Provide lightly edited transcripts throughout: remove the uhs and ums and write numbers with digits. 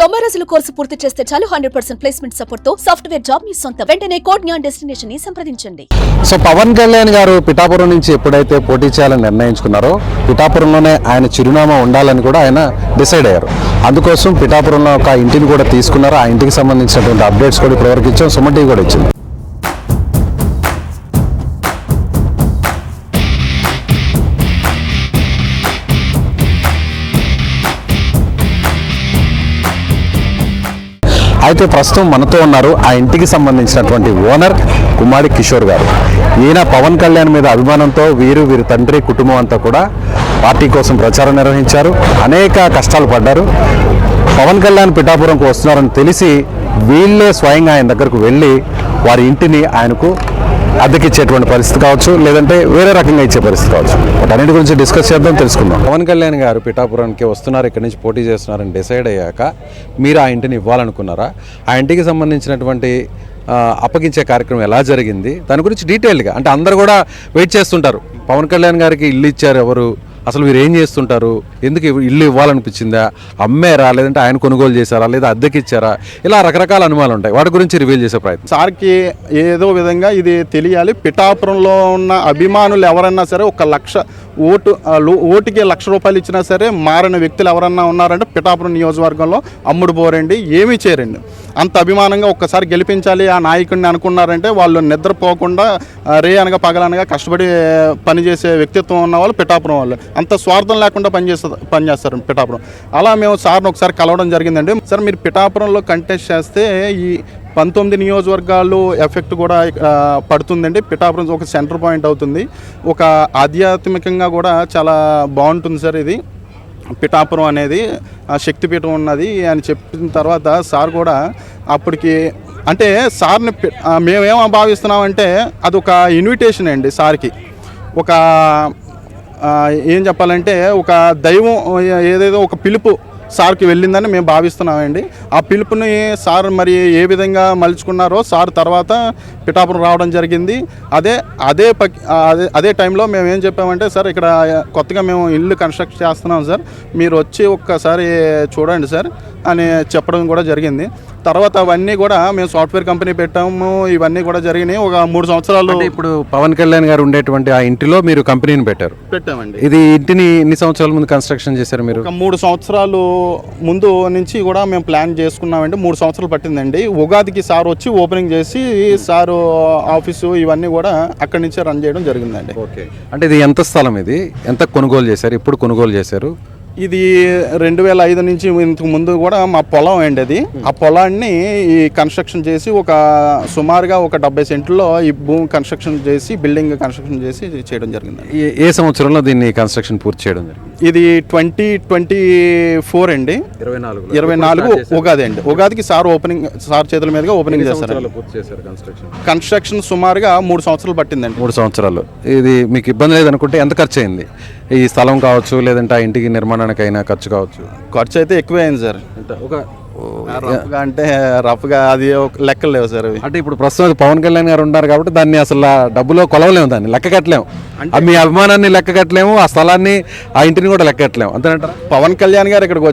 90 రోజుల కోర్సు పూర్తి చేస్తే చాలు 100% ప్లేస్మెంట్ సపోర్ట్ తో సాఫ్ట్వేర్ జాబ్ మీ సొంత. వెంటనే కోడ్ జ్ఞాన్ డెస్టినేషన్ ని సంప్రదించండి. సో పవన్ కళ్యాణ్ గారు పిఠాపురం నుంచి ఎప్పుడైతే పోటీ చేయాలని నిర్ణయించుకున్నారో పిఠాపురంలోనే ఆయన చిరునామా ఉండాలని కూడా ఆయన డిసైడ్ అయ్యారు. అందుకోసం పిఠాపురంలో ఒక ఇంటిని కూడా తీసుకున్నారు. ఆ ఇంటికి సంబంధించినటువంటి అప్డేట్స్ కూడా ఇప్పటివరకు ఇచ్చాం. సుమన్ టీవీ కూడా ఇచ్చింది. అయితే ప్రస్తుతం మనతో ఉన్నారు ఆ ఇంటికి సంబంధించినటువంటి ఓనర్ కుమారి కిషోర్ గారు. ఈయన పవన్ కళ్యాణ్ మీద అభిమానంతో వీరి తండ్రి కుటుంబం అంతా కూడా పార్టీ కోసం ప్రచారం నిర్వహించారు. అనేక కష్టాలు పడ్డారు. పవన్ కళ్యాణ్ పిఠాపురంకు వస్తున్నారని తెలిసి వీళ్ళే స్వయంగా ఆయన దగ్గరకు వెళ్ళి వారి ఇంటిని ఆయనకు అద్దెకిచ్చేటువంటి పరిస్థితి కావచ్చు, లేదంటే వేరే రకంగా ఇచ్చే పరిస్థితి కావచ్చు. వాటన్నిటి గురించి డిస్కస్ చేద్దాం, తెలుసుకుందాం. పవన్ కళ్యాణ్ గారు పిఠాపురానికి వస్తున్నారు, ఇక్కడి నుంచి పోటీ చేస్తున్నారని డిసైడ్ అయ్యాక మీరు ఆ ఇంటిని ఇవ్వాలనుకున్నారా? ఆ ఇంటికి సంబంధించినటువంటి అప్పగించే కార్యక్రమం ఎలా జరిగింది, దాని గురించి డీటెయిల్గా, అంటే అందరు కూడా వెయిట్ చేస్తుంటారు. పవన్ కళ్యాణ్ గారికి ఇల్లు ఇచ్చారు ఎవరు, అసలు మీరు ఏం చేస్తుంటారు, ఎందుకు ఇల్లు ఇవ్వాలనిపించిందా, అమ్మారా, లేదంటే ఆయన కొనుగోలు చేశారా, లేదా అద్దెకి ఇచ్చారా, ఇలా రకరకాల అనుమానాలు ఉంటాయి. వాటి గురించి రివీల్ చేసే ప్రయత్నం. సార్కి ఏదో విధంగా ఇది తెలియాలి. పిఠాపురంలో ఉన్న అభిమానులు ఎవరన్నా సరే 1,00,000 ఓటుకి ₹1,00,000 ఇచ్చినా సరే మారిన వ్యక్తులు ఎవరన్నా ఉన్నారంటే పిఠాపురం నియోజకవర్గంలో అమ్ముడు పోరండి, ఏమీ చేయరండి. అంత అభిమానంగా ఒక్కసారి గెలిపించాలి ఆ నాయకుడిని అనుకున్నారంటే వాళ్ళు నిద్రపోకుండా రే అనగా పగలనగా కష్టపడి పనిచేసే వ్యక్తిత్వం ఉన్న వాళ్ళు పిఠాపురం వాళ్ళు. అంత స్వార్థం లేకుండా పనిచేస్తారు పిఠాపురం. అలా మేము సార్ని ఒకసారి కలవడం జరిగిందండి. సార్ మీరు పిఠాపురంలో కంటెస్ట్ చేస్తే ఈ 19 నియోజకవర్గాలు ఎఫెక్ట్ కూడా పడుతుందండి. పిఠాపురం ఒక సెంటర్ పాయింట్ అవుతుంది, ఒక ఆధ్యాత్మికంగా కూడా చాలా బాగుంటుంది సార్. ఇది పిఠాపురం అనేది శక్తిపీఠం ఉన్నది అని చెప్పిన తర్వాత సార్ కూడా అప్పటికి అంటే సార్ని మేమేమో భావిస్తున్నామంటే అదొక ఇన్విటేషన్ అండి సార్కి. ఒక ఏం చెప్పాలంటే ఒక దైవం ఏదేదో ఒక పిలుపు సార్కి వెళ్ళిందని మేము భావిస్తున్నామండి. ఆ పిలుపుని సార్ మరి ఏ విధంగా మలుచుకున్నారో సార్ తర్వాత పిఠాపురం రావడం జరిగింది. అదే టైంలో మేము ఏం చెప్పామంటే సార్ ఇక్కడ కొత్తగా మేము ఇల్లు కన్స్ట్రక్ట్ చేస్తున్నాం సార్, మీరు వచ్చి ఒక్కసారి చూడండి సార్ అని చెప్పడం కూడా జరిగింది. తర్వాత అవన్నీ కూడా మేము సాఫ్ట్వేర్ కంపెనీ పెట్టాము, ఇవన్నీ కూడా జరిగినాయి. ఒక 3 సంవత్సరాలు ఇప్పుడు పవన్ కళ్యాణ్ గారు ఉండేటువంటి ఆ ఇంటిలో మీరు కంపెనీని పెట్టామండి. ఇది ఇంటిని ఎన్ని సంవత్సరాల ముందు కన్స్ట్రక్షన్ చేశారు మీరు? 3 సంవత్సరాలు ముందు నుంచి కూడా మేము ప్లాన్ చేసుకున్నామండి. 3 సంవత్సరాలు పట్టిందండి. ఉగాదికి సార్ వచ్చి ఓపెనింగ్ చేసి సారు ఆఫీసు ఇవన్నీ కూడా అక్కడి నుంచే రన్ చేయడం జరిగిందండి. ఓకే, అంటే ఇది ఎంత స్థలం, ఇది ఎంత కొనుగోలు చేశారు, ఎప్పుడు కొనుగోలు చేశారు? ఇది 2005 నుంచి ఇంతకు ముందు కూడా మా పొలం అండి అది. ఆ పొలాన్ని ఈ కన్స్ట్రక్షన్ చేసి సుమారుగా ఒక 70 సెంట్లో ఈ భూమి కన్స్ట్రక్షన్ చేసి బిల్డింగ్ కన్స్ట్రక్షన్ చేసి చేయడం జరిగింది. ఏ సంవత్సరంలో దీన్ని కన్స్ట్రక్షన్ పూర్తి చేయడం జరిగింది? ఇది 2024 అండి, 24 ఉగాది అండి. ఉగాదికి సార్ చేతుల మీదుగా ఓపెనింగ్ చేస్తారు. కన్స్ట్రక్షన్ సుమారుగా 3 సంవత్సరాలు పట్టిందండి. 3 సంవత్సరాలు. ఇది మీకు ఇబ్బంది లేదనుకుంటే ఎంత ఖర్చు అయింది? ఈ స్థలం కావచ్చు, లేదంటే ఆ ఇంటికి నిర్మాణానికైనా ఖర్చు కావచ్చు. ఖర్చు అయితే ఎక్కువే అయింది సార్. అంటే రఫ్గా అది లెక్కలు లేవు సార్ అవి. అంటే ఇప్పుడు ప్రస్తుతం పవన్ కళ్యాణ్ గారు ఉన్నారు కాబట్టి దాన్ని అసలు డబ్బులో కొలవలేము, దాన్ని లెక్క కట్టలేము. మీ అభిమానాన్ని లెక్క కట్టలేము, ఆ స్థలాన్ని ఆ ఇంటిని కూడా లెక్క కట్టలేము, అంతేనంటారా? పవన్ కళ్యాణ్ గారు ఇక్కడికి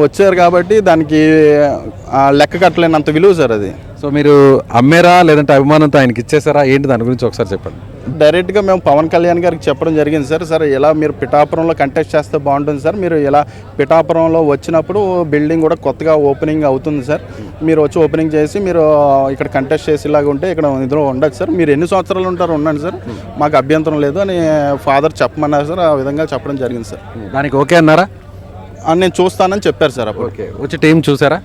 వచ్చారు కాబట్టి దానికి లెక్క కట్టలేనంత విలువ సార్ అది. సో మీరు అమ్మేరా, లేదంటే అభిమానంతో ఆయనకి ఇచ్చేసారా, ఏంటి దాని గురించి ఒకసారి చెప్పండి. డైరెక్ట్గా మేము పవన్ కళ్యాణ్ గారికి చెప్పడం జరిగింది సార్. సార్ ఇలా మీరు పిఠాపురంలో కంటెస్ట్ చేస్తే బాగుంటుంది సార్, మీరు ఇలా పిఠాపురంలో వచ్చినప్పుడు బిల్డింగ్ కూడా కొత్తగా ఓపెనింగ్ అవుతుంది సార్, మీరు వచ్చి ఓపెనింగ్ చేసి మీరు ఇక్కడ కంటెస్ట్ చేసేలాగా ఉంటే ఇక్కడ ఇందులో ఉండదు సార్, మీరు ఎన్ని సంవత్సరాలు ఉంటారో ఉండండి సార్, మాకు అభ్యంతరం లేదు అని ఫాదర్ చెప్పమన్నారు సార్. ఆ విధంగా చెప్పడం జరిగింది సార్. దానికి ఓకే అన్నారా? నేను చూస్తానని చెప్పారు సార్. అప్పుడు వచ్చి టీం చూసారా?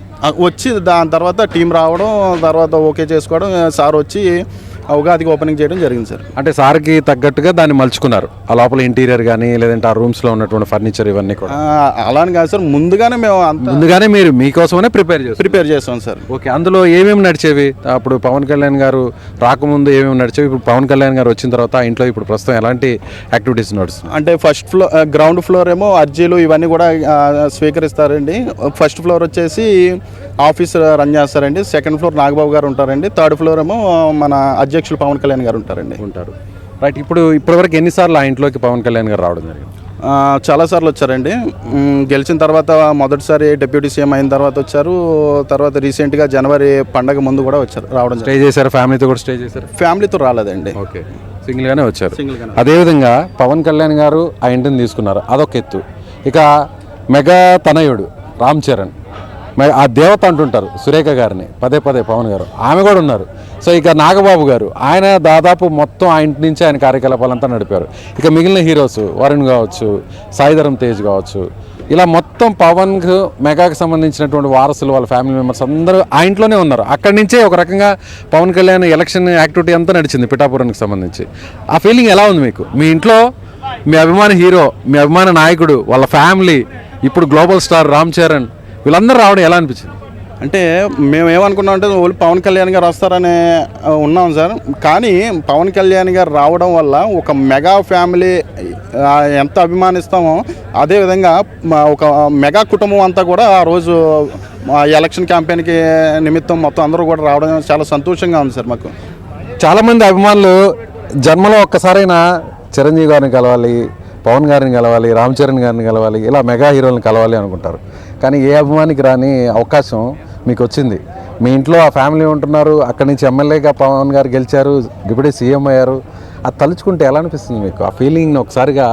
వచ్చి దాని తర్వాత టీం రావడం, తర్వాత ఓకే చేసుకోవడం, సార్ వచ్చి ఉగాదికి ఓపెనింగ్ చేయడం జరిగింది సార్. అంటే సార్కి తగ్గట్టుగా దాన్ని మలుచుకున్నారు, ఆ లోపల ఇంటీరియర్ కానీ లేదంటే ఆ రూమ్స్లో ఉన్నటువంటి ఫర్నిచర్ ఇవన్నీ కూడా? అలానే కాదు సార్, ముందుగానే మీరు మీకోసమే ప్రిపేర్ చేస్తాం సార్. ఓకే, అందులో ఏమేమి నడిచేవి? అప్పుడు పవన్ కళ్యాణ్ గారు రాకముందు ఏమేమి నడిచేవి, ఇప్పుడు పవన్ కళ్యాణ్ గారు వచ్చిన తర్వాత ఇంట్లో ఇప్పుడు ప్రస్తుతం ఎలాంటి యాక్టివిటీస్ నడుస్తుంది? అంటే ఫస్ట్ ఫ్లోర్, గ్రౌండ్ ఫ్లోర్ ఏమో అర్జీలు ఇవన్నీ కూడా స్వీకరిస్తారండి. ఫస్ట్ ఫ్లోర్ వచ్చేసి ఆఫీస్ రన్ చేస్తారండి. సెకండ్ ఫ్లోర్ నాగబాబు గారు ఉంటారండి. థర్డ్ ఫ్లోర్ ఏమో మన అధ్యక్షులు పవన్ కళ్యాణ్ గారు ఉంటారు. రైట్, ఇప్పటివరకు ఎన్నిసార్లు ఆ ఇంట్లోకి పవన్ కళ్యాణ్ గారు రావడం జరిగింది? చాలాసార్లు వచ్చారండి. గెలిచిన తర్వాత మొదటిసారి డిప్యూటీ సీఎం అయిన తర్వాత వచ్చారు. తర్వాత రీసెంట్గా జనవరి పండగ ముందు కూడా వచ్చారు, రావడం స్టే చేశారు, ఫ్యామిలీతో కూడా స్టే చేశారు? ఫ్యామిలీతో రాలేదండి. ఓకే, సింగిల్గానే వచ్చారు. సింగిల్గానే. అదేవిధంగా పవన్ కళ్యాణ్ గారు ఆ ఇంటిని తీసుకున్నారు, అదొక ఎత్తు. ఇక మెగా తనయుడు రామ్ చరణ్, ఆ దేవత అంటుంటారు సురేఖ గారిని పదే పదే పవన్ గారు, ఆమె కూడా ఉన్నారు. సో ఇక నాగబాబు గారు, ఆయన దాదాపు మొత్తం ఆ ఇంటి నుంచి ఆయన కార్యకలాపాలంతా నడిపారు. ఇక మిగిలిన హీరోస్ వరుణ్ కావచ్చు, సాయిధరం తేజ్ కావచ్చు, ఇలా మొత్తం పవన్కు మెగాకి సంబంధించినటువంటి వారసులు వాళ్ళ ఫ్యామిలీ మెంబర్స్ అందరూ ఆ ఇంట్లోనే ఉన్నారు. అక్కడి నుంచే ఒక రకంగా పవన్ కళ్యాణ్ ఎలక్షన్ యాక్టివిటీ అంతా నడిచింది పిఠాపురానికి సంబంధించి. ఆ ఫీలింగ్ ఎలా ఉంది మీకు? మీ ఇంట్లో మీ అభిమాన హీరో, మీ అభిమాన నాయకుడు, వాళ్ళ ఫ్యామిలీ, ఇప్పుడు గ్లోబల్ స్టార్ రామ్ చరణ్, వీళ్ళందరూ రావడం ఎలా అనిపించింది? అంటే మేము ఏమనుకున్నాం అంటే ఓన్లీ పవన్ కళ్యాణ్ గారు వస్తారని ఉన్నాం సార్. కానీ పవన్ కళ్యాణ్ గారు రావడం వల్ల ఒక మెగా ఫ్యామిలీ ఎంత అభిమానిస్తామో అదేవిధంగా ఒక మెగా కుటుంబం అంతా కూడా ఆ రోజు ఎలక్షన్ క్యాంపెయిన్కి నిమిత్తం మొత్తం అందరూ కూడా రావడం చాలా సంతోషంగా ఉంది సార్ మాకు. చాలామంది అభిమానులు జన్మలో ఒక్కసారైనా చిరంజీవి గారిని కలవాలి, పవన్ గారిని కలవాలి, రామ్ చరణ్ గారిని కలవాలి, ఇలా మెగా హీరోలను కలవాలి అనుకుంటారు. కానీ ఏ అభిమానికి రాని అవకాశం మీకు వచ్చింది. మీ ఇంట్లో ఆ ఫ్యామిలీ ఉంటున్నారు, అక్కడి నుంచి ఎమ్మెల్యేగా పవన్ గారు గెలిచారు, డిప్యూటీ సీఎం అయ్యారు. అది తలుచుకుంటే ఎలా అనిపిస్తుంది మీకు? ఆ ఫీలింగ్ని ఒకసారిగా,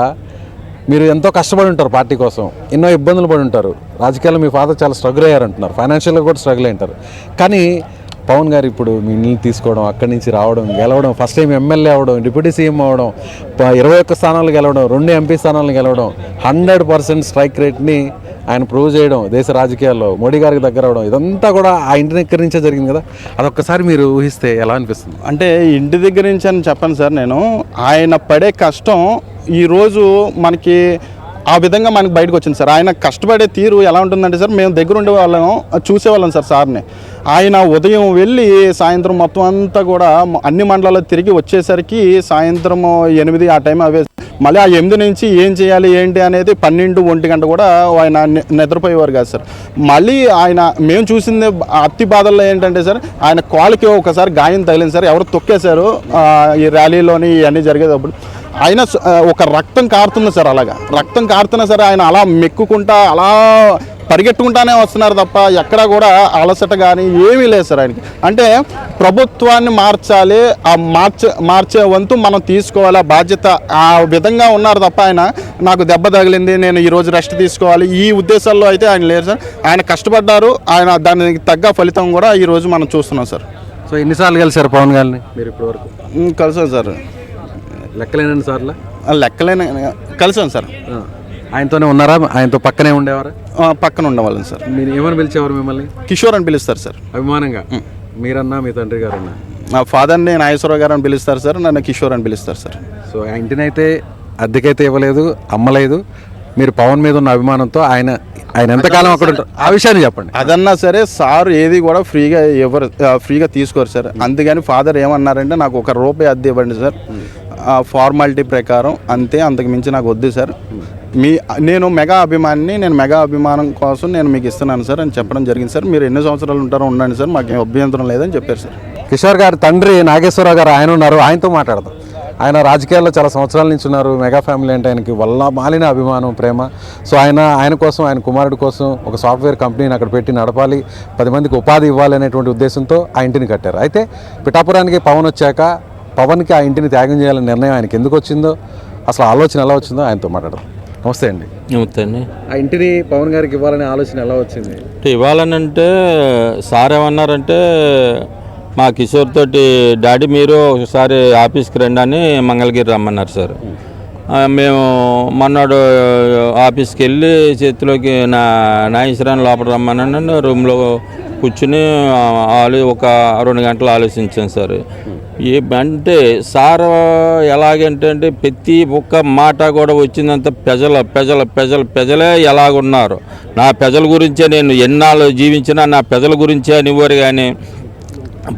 మీరు ఎంతో కష్టపడి ఉంటారు పార్టీ కోసం, ఎన్నో ఇబ్బందులు పడి ఉంటారు, రాజకీయాల్లో మీ ఫాదర్ చాలా స్ట్రగుల్ అయ్యారు అంటున్నారు, ఫైనాన్షియల్గా కూడా స్ట్రగుల్ అయ్యారు. కానీ పవన్ గారు ఇప్పుడు మీ నీళ్ళు తీసుకోవడం, అక్కడి నుంచి రావడం, గెలవడం, ఫస్ట్ టైం ఎమ్మెల్యే అవ్వడం, డిప్యూటీ సీఎం అవ్వడం, 21 స్థానాలు గెలవడం, 2 ఎంపీ స్థానాలను గెలవడం, 100% స్ట్రైక్ రేట్ని ఆయన ప్రూవ్ చేయడం, దేశ రాజకీయాల్లో మోడీ గారికి దగ్గర అవడం, ఇదంతా కూడా ఆ ఇంటి దగ్గర నుంచే జరిగింది కదా. అదొక్కసారి మీరు ఊహిస్తే ఎలా అనిపిస్తుంది? అంటే ఇంటి దగ్గర నుంచి అని చెప్పను సార్ నేను. ఆయన పడే కష్టం ఈరోజు మనకి ఆ విధంగా మనకి బయటకు వచ్చింది సార్. ఆయన కష్టపడే తీరు ఎలా ఉంటుందంటే సార్, మేము దగ్గర ఉండే వాళ్ళం, చూసేవాళ్ళం సార్ సార్ని. ఆయన ఉదయం వెళ్ళి సాయంత్రం మొత్తం అంతా కూడా అన్ని మండలాల్లో తిరిగి వచ్చేసరికి సాయంత్రం 8 ఆ టైం అవే. మళ్ళీ ఆ 8 నుంచి ఏం చేయాలి ఏంటి అనేది 12, 1 గంట కూడా ఆయన నిద్రపోయేవారు కాదు సార్. మళ్ళీ ఆయన మేము చూసింది అతి బాధల్లో ఏంటంటే సార్, ఆయన కాలుకి ఒకసారి గాయం తగిలింది సార్, ఎవరు తొక్కేశారు ఈ ర్యాలీలోని ఇవన్నీ జరిగేటప్పుడు. ఆయన ఒక రక్తం కారుతుంది సార్, అలాగా రక్తం కారుతున్నా సరే ఆయన అలా మెక్కుకుంటా అలా పరిగెట్టుకుంటానే వస్తున్నారు తప్ప ఎక్కడ కూడా అలసట కానీ ఏమీ లేదు సార్ ఆయనకి. అంటే ప్రభుత్వాన్ని మార్చాలి, ఆ మార్చే వంతు మనం తీసుకోవాలి, ఆ బాధ్యత ఆ విధంగా ఉన్నారు తప్ప ఆయన నాకు దెబ్బ తగిలింది నేను ఈరోజు రెస్ట్ తీసుకోవాలి ఈ ఉద్దేశాల్లో అయితే ఆయన లేరు సార్. ఆయన కష్టపడ్డారు, ఆయన దానికి తగ్గ ఫలితం కూడా ఈరోజు మనం చూస్తున్నాం సార్. సో ఎన్నిసార్లు కలిసారు పవన్ గారిని మీరు ఇప్పటి వరకు? కలిసాం సార్, లెక్కలేనండి సార్లు, లెక్కలేని కలిసాం సార్. ఆయనతోనే ఉన్నారా? ఆయనతో పక్కనే ఉండేవారా? పక్కన ఉండేవాళ్ళం సార్. మీరు ఏమని పిలిచేవారు మిమ్మల్ని? కిషోర్ అని పిలుస్తారు సార్ అభిమానంగా. మీరన్నా మీ తండ్రి గారన్నా? నా ఫాదర్ని నాగేశ్వరరావు గారు అని పిలుస్తారు సార్, నన్ను కిషోర్ అని పిలుస్తారు సార్. సో ఆ ఇంటినైతే అద్దెకైతే ఇవ్వలేదు, అమ్మలేదు. మీరు పవన్ మీద ఉన్న అభిమానంతో ఆయన ఎంతకాలం అక్కడ ఉంటారు, ఆ విషయాన్ని చెప్పండి. అదన్నా సరే సార్ ఏది కూడా ఫ్రీగా తీసుకోరు సార్. అందుకని ఫాదర్ ఏమన్నారంటే నాకు ₹1 అద్దె ఇవ్వండి సార్, ఫార్మాలిటీ ప్రకారం అంతే, అంతకు మించి నాకు వద్దు సార్. నేను మెగా అభిమానిని, నేను మెగా అభిమానం కోసం నేను మీకు ఇస్తున్నాను సార్ అని చెప్పడం జరిగింది సార్. మీరు ఎన్ని సంవత్సరాలు ఉంటారో ఉండండి సార్, మాకు అభ్యంతరం లేదని చెప్పారు సార్. కిషోర్ గారి తండ్రి నాగేశ్వరరావు గారు ఆయన ఉన్నారు, ఆయనతో మాట్లాడదాం. ఆయన రాజకీయాల్లో చాలా సంవత్సరాల నుంచి ఉన్నారు. మెగా ఫ్యామిలీ అంటే ఆయనకి వల్ల మాలిన అభిమానం, ప్రేమ. సో ఆయన కోసం, ఆయన కుమారుడి కోసం ఒక సాఫ్ట్వేర్ కంపెనీని అక్కడ పెట్టి నడపాలి, 10 మందికి ఉపాధి ఇవ్వాలి అనేటువంటి ఉద్దేశంతో ఆ ఇంటిని కట్టారు. అయితే పిఠాపురానికి పవన్ వచ్చాక పవన్కి ఆ ఇంటిని త్యాగం చేయాలనే నిర్ణయం ఆయనకి ఎందుకు వచ్చిందో, అసలు ఆలోచన ఎలా వచ్చిందో ఆయనతో మాట్లాడదాం. నమస్తే అండి. నమస్తే అండి. ఆ ఇంటిని పవన్ గారికి ఇవ్వాలనే ఆలోచన ఎలా వచ్చింది? ఇవ్వాలనంటే సార్ ఏమన్నారంటే మా కిషోర్ తోటి డాడీ మీరు ఒకసారి ఆఫీస్కి రండి అని మంగళగిరి రమ్మన్నారు సార్. మేము మొన్నడు ఆఫీస్కి వెళ్ళి చేతిలోకి నాగేశ్వరాన్ని లోపల రమ్మన్నాను, రూమ్లో కూర్చుని ఒక 2 గంటలు ఆలోచించాను సార్. అంటే సార్ ఎలాగంటే ప్రతి ఒక్క మాట కూడా వచ్చిందంత ప్రజలే ఎలాగున్నారు, నా ప్రజల గురించే నేను ఎన్నాళ్ళు జీవించినా నా ప్రజల గురించే అనేవారు. కానీ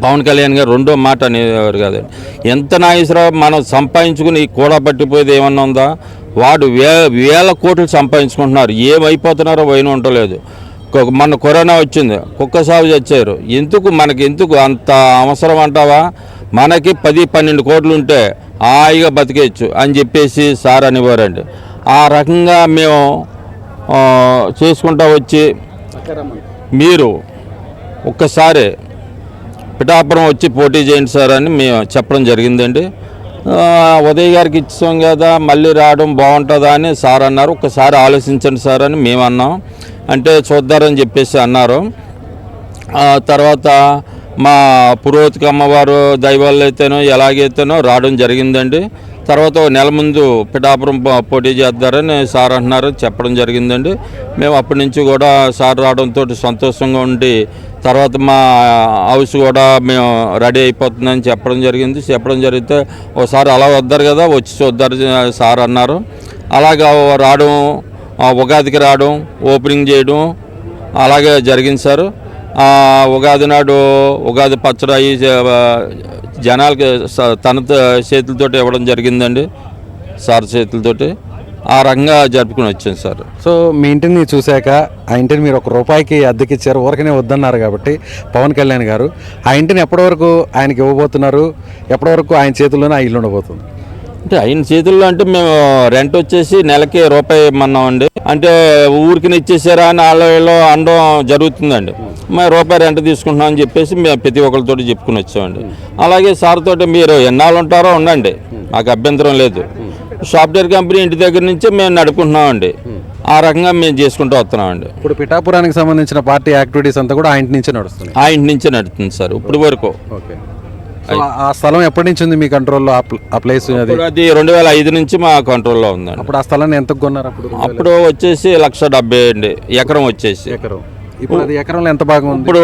పవన్ కళ్యాణ్ గారు రెండో మాట అనేవారు కాదండి. ఎంత నాగేశ్వరరావు మనం సంపాదించుకుని కూడా పట్టిపోయేది ఏమన్నా ఉందా? వాడు వేల కోట్లు సంపాదించుకుంటున్నారు, ఏమైపోతున్నారో వైన ఉండలేదు. మన కరోనా వచ్చింది, కుక్క సాగు చచ్చారు. మనకి అంత అవసరం అంటావా? మనకి 10-12 కోట్లు ఉంటే హాయిగా బతికేయచ్చు అని చెప్పేసి సార్ అనేవారండి. ఆ రకంగా మేము చేసుకుంటూ వచ్చి మీరు ఒక్కసారి పిఠాపురం వచ్చి పోటీ చేయండి సార్ అని మేము చెప్పడం జరిగిందండి. ఉదయ్ గారికి ఇచ్చాం కదా, మళ్ళీ రావడం బాగుంటుందా అని సార్ అన్నారు. ఒక్కసారి ఆలోచించండి సార్ అని మేము అన్నాం. అంటే చూద్దారని చెప్పేసి అన్నారు. తర్వాత మా పురోహితిక అమ్మవారు దైవాళ్ళు అయితేనో ఎలాగైతేనో రావడం జరిగిందండి. తర్వాత ఒక నెల ముందు పిఠాపురం పోటీ చేద్దారని సార్ అంటున్నారు, చెప్పడం జరిగిందండి. మేము అప్పటి నుంచి కూడా సార్ రావడంతో సంతోషంగా ఉండి తర్వాత మా హౌస్ కూడా మేము రెడీ అయిపోతుందని చెప్పడం జరిగితే ఒకసారి అలా వద్దారు కదా, వచ్చి చూద్దారు సార్ అన్నారు. అలాగా రావడం, ఉగాదికి రావడం, ఓపెనింగ్ చేయడం అలాగే జరిగింది సార్. ఉగాది నాడు ఉగాది పచ్చడి జనాలకి తన చేతులతోటి ఇవ్వడం జరిగిందండి, సార్ చేతులతోటి. ఆ రకంగా జరుపుకుని వచ్చాను సార్. సో మీ ఇంటిని చూశాక ఆ ఇంటిని మీరు ₹1 అద్దెకి ఇచ్చారు, ఊరికనే వద్దన్నారు కాబట్టి పవన్ కళ్యాణ్ గారు ఆ ఇంటిని ఎప్పటి వరకు ఆయనకి ఇవ్వబోతున్నారు? ఎప్పటి వరకు ఆయన చేతుల్లోనే ఆ ఇల్లు ఉండబోతుంది? అంటే ఆయన చేతుల్లో అంటే మేము రెంట్ వచ్చేసి నెలకి ₹1 ఇమ్మన్నామండి. అంటే ఊరికి ఇచ్చేసారా అని వాళ్ళలో అనడం జరుగుతుందండి. మేము ₹1 రెంట్ తీసుకుంటున్నాం అని చెప్పేసి మేము ప్రతి ఒక్కరితో చెప్పుకుని వచ్చామండి. అలాగే సార్ తోటి మీరు ఎన్నాళ్ళు ఉంటారో ఉండండి, నాకు అభ్యంతరం లేదు. సాఫ్ట్వేర్ కంపెనీ ఇంటి దగ్గర నుంచి మేము నడుపుకుంటున్నామండి. ఆ రకంగా మేము చేసుకుంటూ వస్తున్నామండి. ఇప్పుడు పిఠాపురానికి సంబంధించిన పార్టీ యాక్టివిటీస్ అంతా కూడా ఆ ఇంటి నుంచే నడుస్తుంది? ఆ ఇంటి నుంచే నడుస్తుంది సార్ ఇప్పుడు వరకు. ఓకే. ఆ స్థలం ఎప్పటి నుంచి ఉంది మీ కంట్రోల్లో? ఆ ప్లేస్ అది 2005 నుంచి మా కంట్రోల్లో ఉందండి. అప్పుడు ఆ స్థలాన్ని ఎంత కొన్నారు? అప్పుడు వచ్చేసి 1,70,000 అండి ఎకరం వచ్చేసి. ఇప్పుడు అది ఎకరంలో ఎంత భాగం ఉంది? ఇప్పుడు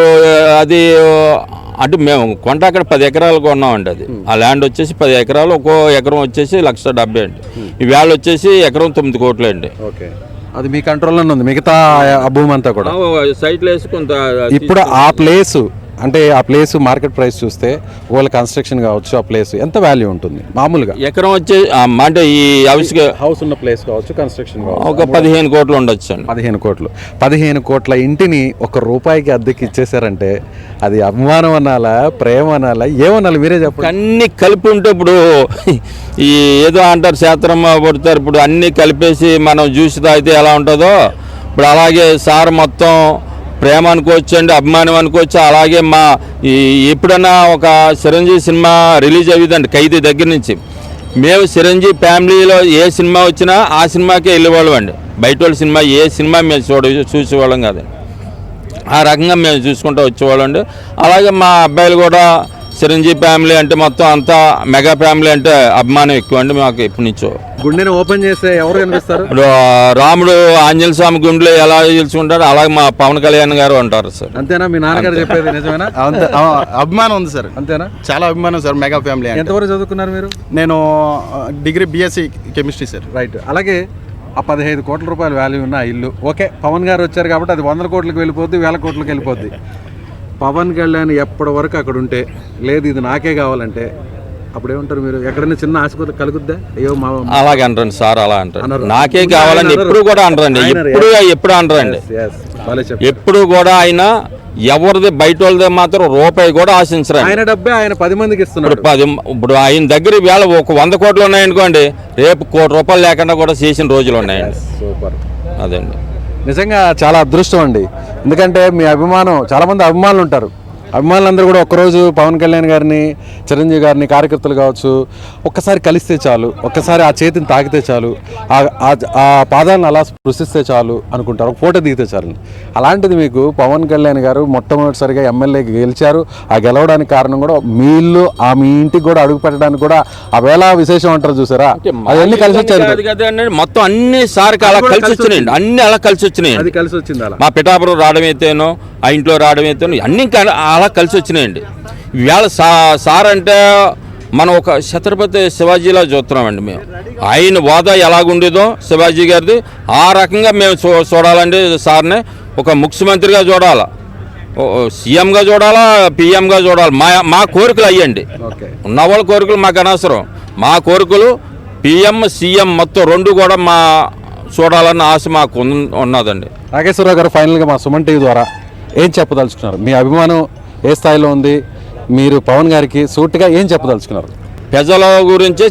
అది అంటే మేము కొంట అక్కడ 10 ఎకరాలు కొన్నామండి. అది ఆ ల్యాండ్ వచ్చేసి 10 ఎకరాలు, ఒక్కో ఎకరం వచ్చేసి 1,70,000 అండి. ఈవేళ వచ్చేసి ఎకరం 9 కోట్లు అండి. ఓకే. అది మీ కంట్రోల్లోనే ఉంది మిగతా ఆ భూమి అంతా కూడా? సైట్లో వేసి కొంత. ఇప్పుడు ఆ ప్లేస్ అంటే ఆ ప్లేస్ మార్కెట్ ప్రైస్ చూస్తే ఒకవేళ కన్స్ట్రక్షన్ కావచ్చు, ఆ ప్లేస్ ఎంత వాల్యూ ఉంటుంది మామూలుగా? ఎకరం వచ్చే అంటే ఈ హౌస్ ఉన్న ప్లేస్ కావచ్చు, కన్స్ట్రక్షన్ కావచ్చు, ఒక 15 కోట్లు ఉండొచ్చు అండి. 15 కోట్లు. 15 కోట్ల ఇంటిని ₹1 అద్దెకి ఇచ్చేసారంటే అది అభిమానం అనాలా, ప్రేమ అనాలా, ఏమనాలి మీరే చెప్పండి. అన్నీ కలిపి ఉంటే ఇప్పుడు ఈ ఏదో అంటారు శాస్త్రమ్మ పడతారు, ఇప్పుడు అన్నీ కలిపేసి మనం జ్యూస్ తాగితే ఎలా ఉంటుందో ఇప్పుడు అలాగే సార్ మొత్తం ప్రేమ అనుకోవచ్చు అండి, అభిమానం అనుకోవచ్చు. అలాగే మా ఎప్పుడన్నా ఒక చిరంజీవి సినిమా రిలీజ్ అయ్యిందండి ఖైదీ దగ్గర నుంచి, మేము చిరంజీవి ఫ్యామిలీలో ఏ సినిమా వచ్చినా ఆ సినిమాకే వెళ్ళేవాళ్ళం అండి. బయట వాళ్ళ సినిమా ఏ సినిమా మేము చూసేవాళ్ళం కాదండి. ఆ రకంగా మేము చూసుకుంటూ వచ్చేవాళ్ళం అండి. అలాగే మా అబ్బాయిలు కూడా చిరంజీవి ఫ్యామిలీ అంటే మొత్తం అంతా మెగా ఫ్యామిలీ అంటే అభిమానం ఎక్కువ అండి మాకు ఎప్పటి నుంచో. గుండెని ఓపెన్ చేస్తే ఎవరు కనిపిస్తారు? ఇప్పుడు రాముడు ఆంజనేయ స్వామి గుండెలో ఎలా తెలుసుకుంటారు అలాగే మా పవన్ కళ్యాణ్ గారు అంటారు సార్. అంతేనా? మీ నాన్నగారు చెప్పేది నిజమేనా? అభిమానం ఉంది సార్. అంతేనా? చాలా అభిమానం సార్ మెగా ఫ్యామిలీ. ఎంతవరకు చదువుకున్నారు మీరు? నేను degree BSc chemistry sir. Right. అలాగే ఆ 15 కోట్ల రూపాయల వాల్యూ ఉన్న ఆ ఇల్లు, ఓకే పవన్ గారు వచ్చారు కాబట్టి అది 100 కోట్లకు వెళ్ళిపోద్ది, 1000 కోట్లకు వెళ్ళిపోద్ది. పవన్ కళ్యాణ్ ఎప్పటి వరకు అక్కడ ఉంటే లేదు ఇది నాకే కావాలంటే అప్పుడు ఏమంటారు మీరు? ఎక్కడైనా చిన్న ఆశ కలుగుద్దా? అయ్యో మా అలాగే అంటారండి సార్, అలా అంటారు నాకే కావాలని ఎప్పుడు కూడా అంటారండి, ఎప్పుడు అంటారండి. ఎప్పుడు కూడా ఆయన ఎవరిది బయట వాళ్ళది మాత్రం రూపాయి కూడా ఆశించరు. ఆయన డబ్బే ఆయన 10 మందికి ఇస్తున్నారు. ఇప్పుడు ఆయన దగ్గర వేళ ఒక 100 కోట్లు ఉన్నాయనుకోండి, రేపు ₹1 కోటి లేకుండా కూడా చేసిన రోజులు ఉన్నాయండి. సూపర్. అదండి నిజంగా చాలా అదృష్టం అండి. ఎందుకంటే మీ అభిమానం, చాలామంది అభిమానులు ఉంటారు, అభిమానులందరూ కూడా ఒక్కరోజు పవన్ కళ్యాణ్ గారిని, చిరంజీవి గారిని, కార్యకర్తలు కావచ్చు ఒక్కసారి కలిస్తే చాలు, ఒక్కసారి ఆ చేతిని తాకితే చాలు, ఆ పాదాలను అలా స్పృశిస్తే చాలు అనుకుంటారు, ఒక ఫోటో దిగితే చాలు. అలాంటిది మీకు పవన్ కళ్యాణ్ గారు మొట్టమొదటిసారిగా ఎమ్మెల్యేకి గెలిచారు. ఆ గెలవడానికి కారణం కూడా మీ ఇల్లు, మీ ఇంటికి కూడా అడుగు పెట్టడానికి కూడా ఆ వేళ విశేషం అంటారు చూసారా, అవన్నీ కలిసి వచ్చాయి. మొత్తం అన్ని సార్కి అలా కలిసి వచ్చినాయండి, అన్ని అలా కలిసి వచ్చినాయి. అది కలిసి వచ్చింది. అలా మా పిఠాపురం రావడం అయితేనో, ఆ ఇంట్లో రావడం అయితేనో అన్ని అలా కలిసి వచ్చినాయండి. ఇవాళ సార్ అంటే మనం ఒక ఛత్రపతి శివాజీలా చూస్తున్నామండి. మేము ఆయన హోదా ఎలాగుండేదో శివాజీ గారిది ఆ రకంగా మేము చూడాలండి. సార్ని ఒక ముఖ్యమంత్రిగా చూడాలా, సీఎంగా చూడాలా, పిఎంగా చూడాలి. మా కోరికలు అయ్యండి. ఉన్నవాళ్ళ కోరికలు మాకు అనవసరం. మా కోరికలు పిఎం సీఎం మొత్తం 2 కూడా మా చూడాలన్న ఆశ మాకు ఉన్నదండి. నాగేశ్వరరావు గారు, ఫైనల్గా మా సుమన్ టీవీ ద్వారా ఏం చెప్పదలుచుకున్నారు? మీ అభిమానం ఏ స్థాయిలో ఉంది? మీరు పవన్ గారికి సూటిగా ఏం చెప్పదలుచుకున్నారు? ప్రజల గురించి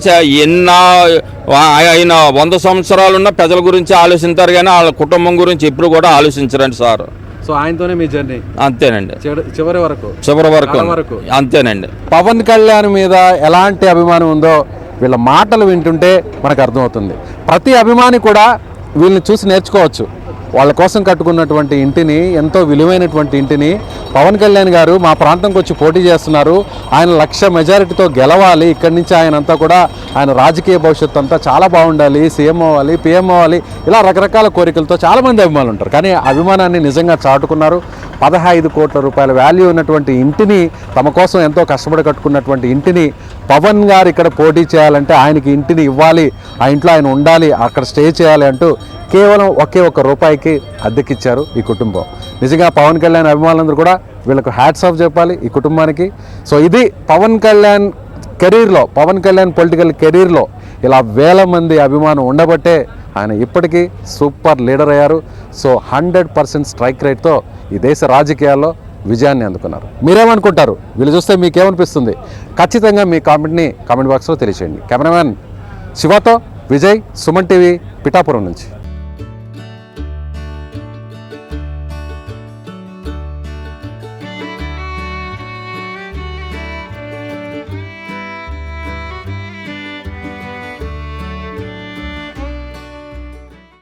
ఆయన 100 సంవత్సరాలున్న ప్రజల గురించి ఆలోచించారు కానీ వాళ్ళ కుటుంబం గురించి ఎప్పుడు కూడా ఆలోచించరండి సార్. సో ఆయనతోనే మీ జర్నీ అంతేనండి, చివరి వరకు అంతేనండి. పవన్ కళ్యాణ్ మీద ఎలాంటి అభిమానం ఉందో వీళ్ళ మాటలు వింటుంటే మనకు అర్థమవుతుంది. ప్రతి అభిమాని కూడా వీళ్ళని చూసి నేర్చుకోవచ్చు. వాళ్ళ కోసం కట్టుకున్నటువంటి ఇంటిని, ఎంతో విలువైనటువంటి ఇంటిని పవన్ కళ్యాణ్ గారు మా ప్రాంతంకి వచ్చి పోటీ చేస్తున్నారు, ఆయన 1,00,000 మెజారిటీతో గెలవాలి, ఇక్కడి నుంచి ఆయన అంతా కూడా ఆయన రాజకీయ భవిష్యత్తు అంతా చాలా బాగుండాలి, సీఎం అవ్వాలి, పీఎం అవ్వాలి, ఇలా రకరకాల కోరికలతో చాలామంది అభిమానులు ఉంటారు. కానీ అభిమానాన్ని నిజంగా చాటుకున్నారు. 15 కోట్ల రూపాయల వాల్యూ ఉన్నటువంటి ఇంటిని, తమ కోసం ఎంతో కష్టపడి కట్టుకున్నటువంటి ఇంటిని పవన్ గారు ఇక్కడ పోటీ చేయాలంటే ఆయనకి ఇంటిని ఇవ్వాలి, ఆ ఇంట్లో ఆయన ఉండాలి, అక్కడ స్టే చేయాలి అంటూ కేవలం ఒకే రూపాయికి అద్దెకిచ్చారు ఈ కుటుంబం. నిజంగా పవన్ కళ్యాణ్ అభిమానులందరూ కూడా వీళ్ళకు హ్యాట్స్ ఆఫ్ చెప్పాలి ఈ కుటుంబానికి. సో ఇది పవన్ కళ్యాణ్ కెరీర్లో, పవన్ కళ్యాణ్ పొలిటికల్ కెరీర్లో ఇలా వేల మంది అభిమానం ఉండబట్టే ఆయన ఇప్పటికీ సూపర్ లీడర్ అయ్యారు. సో 100% స్ట్రైక్ రేట్తో ఈ దేశ రాజకీయాల్లో విజయాన్ని అందుకున్నారు. మీరేమనుకుంటారు? వీళ్ళు చూస్తే మీకేమనిపిస్తుంది? ఖచ్చితంగా మీ కామెంట్ బాక్స్లో తెలియచేయండి. కెమెరామ్యాన్ శివతో విజయ్, సుమన్ టీవీ, పిఠాపురం నుంచి.